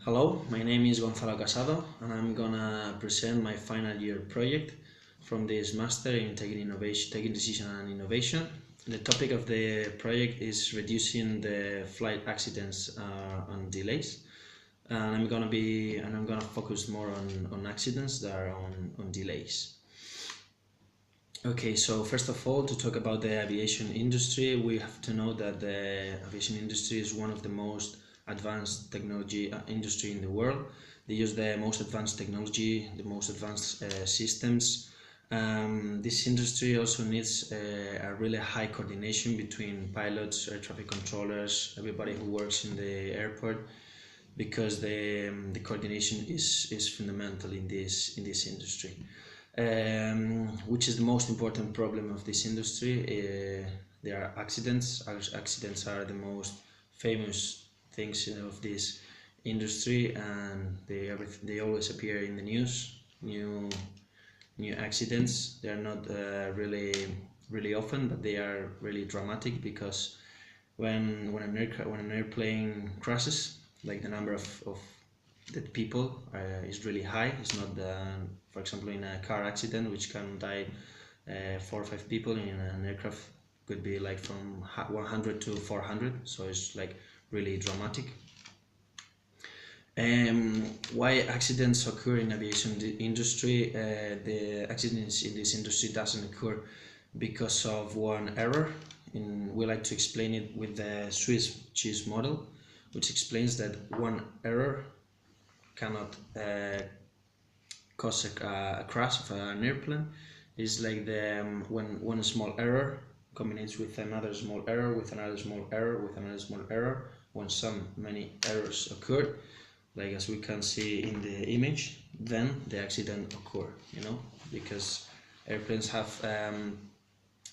Hello, my name is Gonzalo Casado and I'm gonna present my final year project from this Master in Taking Decision and Innovation. The topic of the project is reducing the flight accidents and delays, and I'm gonna focus more on accidents than on delays. Okay, so first of all, to talk about the aviation industry, we have to know that the aviation industry is one of the most advanced technology industry in the world. They use the most advanced technology, the most advanced systems. This industry also needs a really high coordination between pilots, air traffic controllers, everybody who works in the airport, because the coordination is fundamental in this industry. Which is the most important problem of this industry? There are accidents. Accidents are the most famous things of this industry, and they always appear in the news. New accidents. They are not really often, but they are really dramatic, because when an airplane crashes, like the number of dead people is really high. It's not for example, in a car accident, which can die 4 or 5 people. In an aircraft could be like from 100 to 400, so it's like really dramatic. Why accidents occur in aviation industry? The accidents in this industry doesn't occur because of one error. We like to explain it with the Swiss cheese model, which explains that one error cannot cause a crash of an airplane. It's like when one small error combines with another small error, with another small error, with another small error. When many errors occur, like as we can see in the image, then the accident occur. Because airplanes have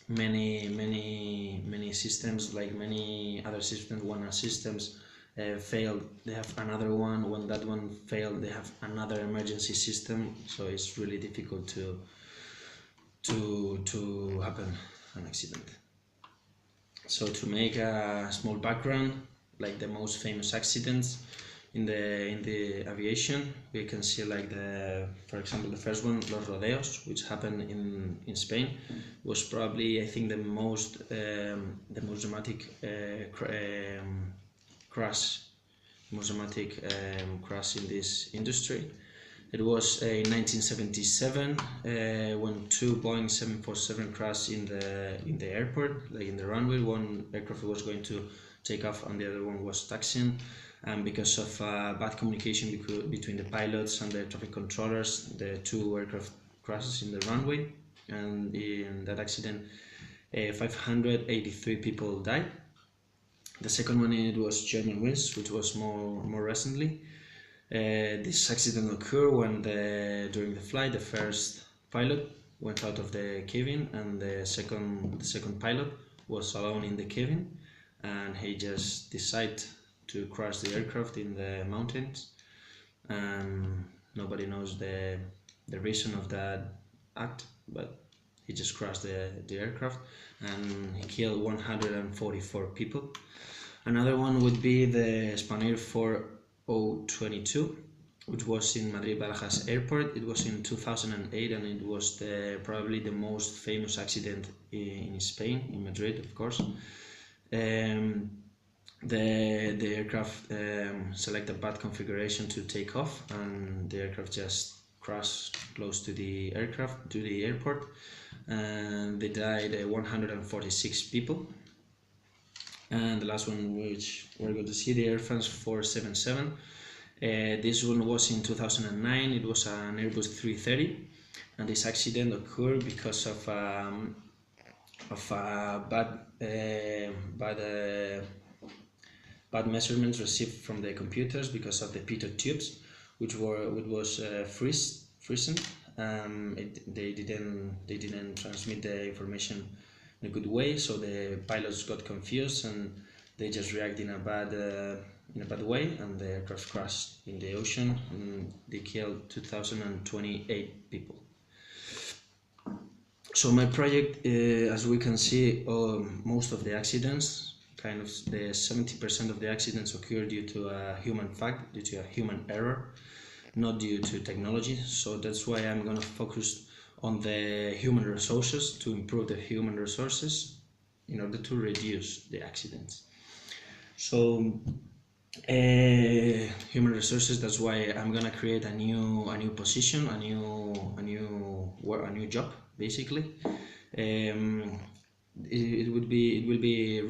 many systems, like many other systems. When a systems failed, they have another one. When that one failed, they have another emergency system. So it's really difficult to happen an accident. So to make a small background, like the most famous accidents in the aviation, we can see like for example, the first one, Los Rodeos, which happened in Spain, was probably, I think, the most dramatic crash in this industry. It was in 1977 when two Boeing 747 crashed in the airport, like in the runway. One aircraft was going to take off and the other one was taxiing, and because of bad communication between the pilots and the traffic controllers, the two aircraft crashes in the runway, and in that accident 583 people died. The second one, it was German wings, which was more recently. This accident occurred when during the flight, the first pilot went out of the cabin, and the second pilot was alone in the cabin, and he just decided to crash the aircraft in the mountains. Nobody knows the reason of that act, but he just crashed the aircraft, and he killed 144 people. Another one would be the Spanair 4022, which was in Madrid-Barajas Airport. It was in 2008, and it was probably the most famous accident in Spain, in Madrid, of course. The aircraft selected bad configuration to take off, and the aircraft just crashed close to the airport, and they died 146 people. And the last one, which we're going to see, the Air France 477. This one was in 2009. It was an Airbus 330, and this accident occurred because of bad measurements received from the computers because of the pitot tubes, which was freezing. They didn't transmit the information in a good way, so the pilots got confused and they just reacted in a bad way, and the aircraft crashed in the ocean, and they killed 2,028 people. So my project, as we can see, most of the accidents kind of the 70% of the accidents occur due to a human fact, due to a human error, not due to technology. So that's why I'm gonna focus on the human resources, to improve the human resources in order to reduce the accidents. So human resources, that's why I'm gonna create a new position, a new job basically. It will be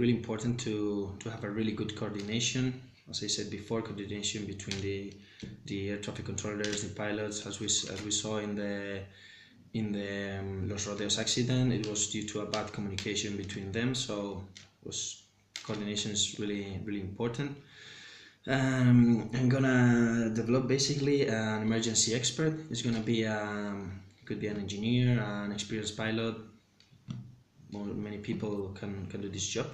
really important to have a really good coordination, as I said before, coordination between the air traffic controllers, the pilots, as we saw in the Los Rodeos accident. It was due to a bad communication between them, so coordination is really important. I'm gonna develop basically an emergency expert. It's gonna be could be an engineer, an experienced pilot. Many people can do this job,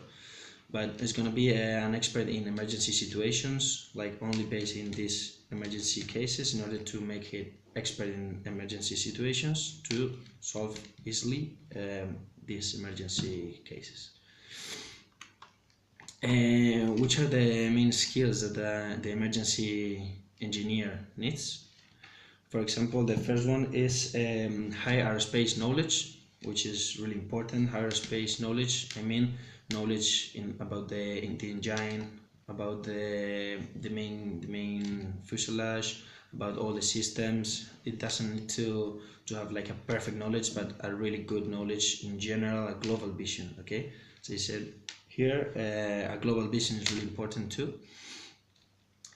but it's gonna be an expert in emergency situations, like only based in these emergency cases, in order to make it expert in emergency situations to solve easily these emergency cases. Which are the main skills that the emergency engineer needs? For example, the first one is high aerospace knowledge, which is really important. High aerospace knowledge, I mean knowledge about the engine, about the main fuselage, about all the systems. It doesn't need to have like a perfect knowledge, but a really good knowledge in general, a global vision. Okay, so I said here a global vision is really important too,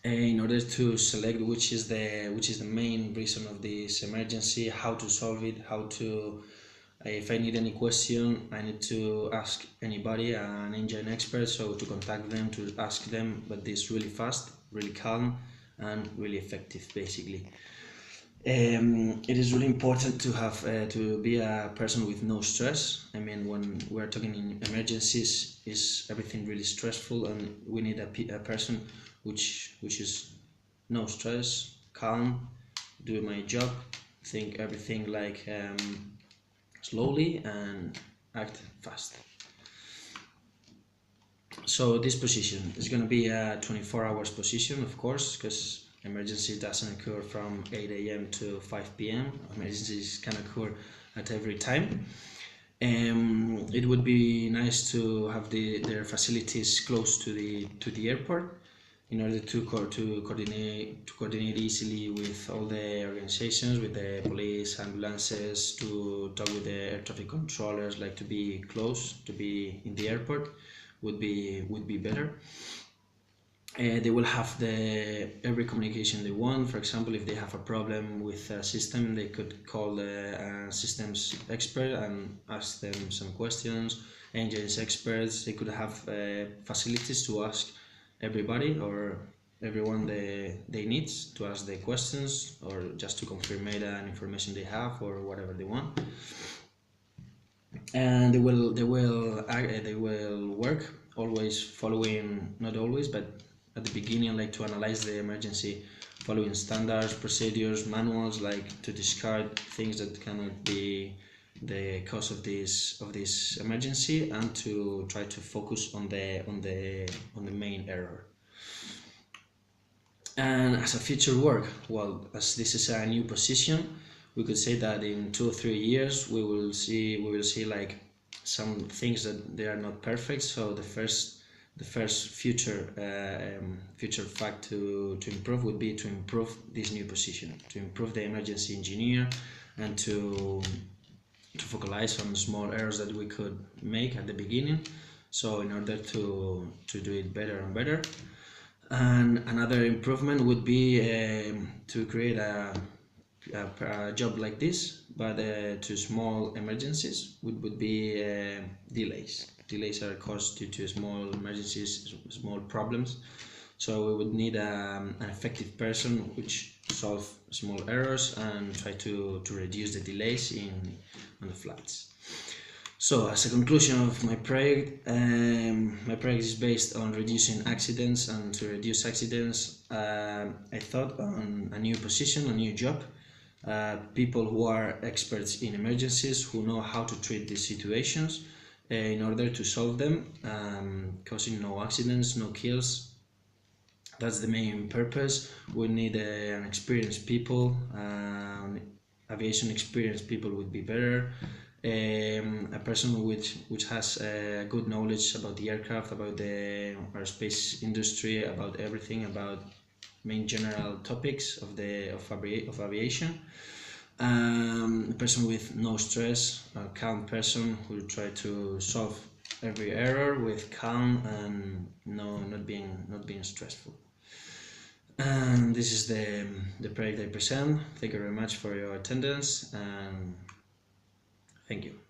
in order to select which is the main reason of this emergency, how to solve it, how to, if I need any question, I need to ask anybody, an engine expert, so to contact them, to ask them, but this really fast, really calm, and really effective basically. It is really important to have to be a person with no stress. I mean, when we're talking in emergencies, is everything really stressful, and we need a person which is no stress, calm, do my job, think everything like slowly, and act fast. So this position is going to be a 24 hours position, of course, because emergency doesn't occur from 8 a.m. to 5 p.m. Emergencies can occur at every time. It would be nice to have their facilities close to the airport, in order to coordinate easily with all the organizations, with the police, ambulances, to talk with the air traffic controllers, like to be close, to be in the airport would be better. They will have every communication they want. For example, if they have a problem with a system, they could call the systems expert and ask them some questions. Engines experts, they could have facilities to ask everybody or everyone they need to ask the questions, or just to confirm an information they have, or whatever they want. And they will work always following, not always, but at the beginning, like to analyze the emergency, following standards, procedures, manuals, like to discard things that cannot be the cause of this emergency, and to try to focus on the main error. And as a future work, well, as this is a new position, we could say that in 2 or 3 years we will see like some things that they are not perfect. So the first future fact to improve would be to improve this new position, to improve the emergency engineer, and to focalize on small errors that we could make at the beginning, so in order to do it better and better. And another improvement would be to create a job like this, but to small emergencies would be delays. Delays are caused due to small emergencies, small problems. So we would need an effective person which solve small errors and try to reduce the delays on the flights. So as a conclusion of my project is based on reducing accidents, and to reduce accidents I thought on a new position, a new job, people who are experts in emergencies, who know how to treat these situations, in order to solve them, causing no accidents, no kills. That's the main purpose. We need an experienced people. Aviation experienced people would be better. A person which has good knowledge about the aircraft, about the aerospace industry, about everything, about main general topics of aviation. A person with no stress, a calm person who will try to solve every error with calm and not being stressful. And this is the project I present. Thank you very much for your attendance, and thank you.